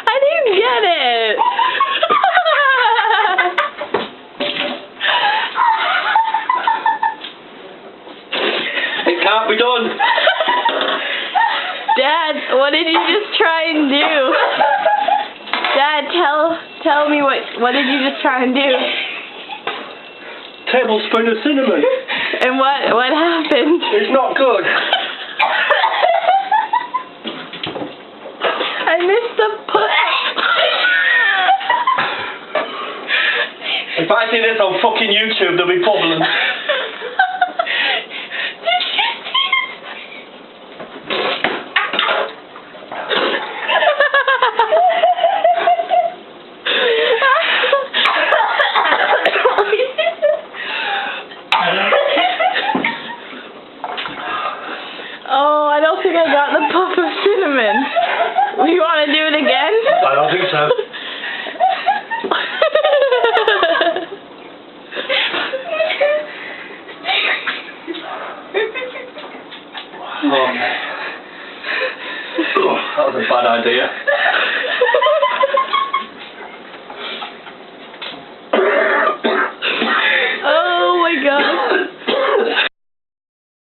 I didn't get it. It can't be done. Dad, what did you just try and do? Dad, tell me what did you just try and do? Tablespoon of cinnamon. And what happened? It's not good. I missed the push. If I see this on fucking YouTube, there'll be problems. Oh, I don't think I got the puff of cinnamon. You want to do it again? I don't think so. Okay. Oh, that was a bad idea.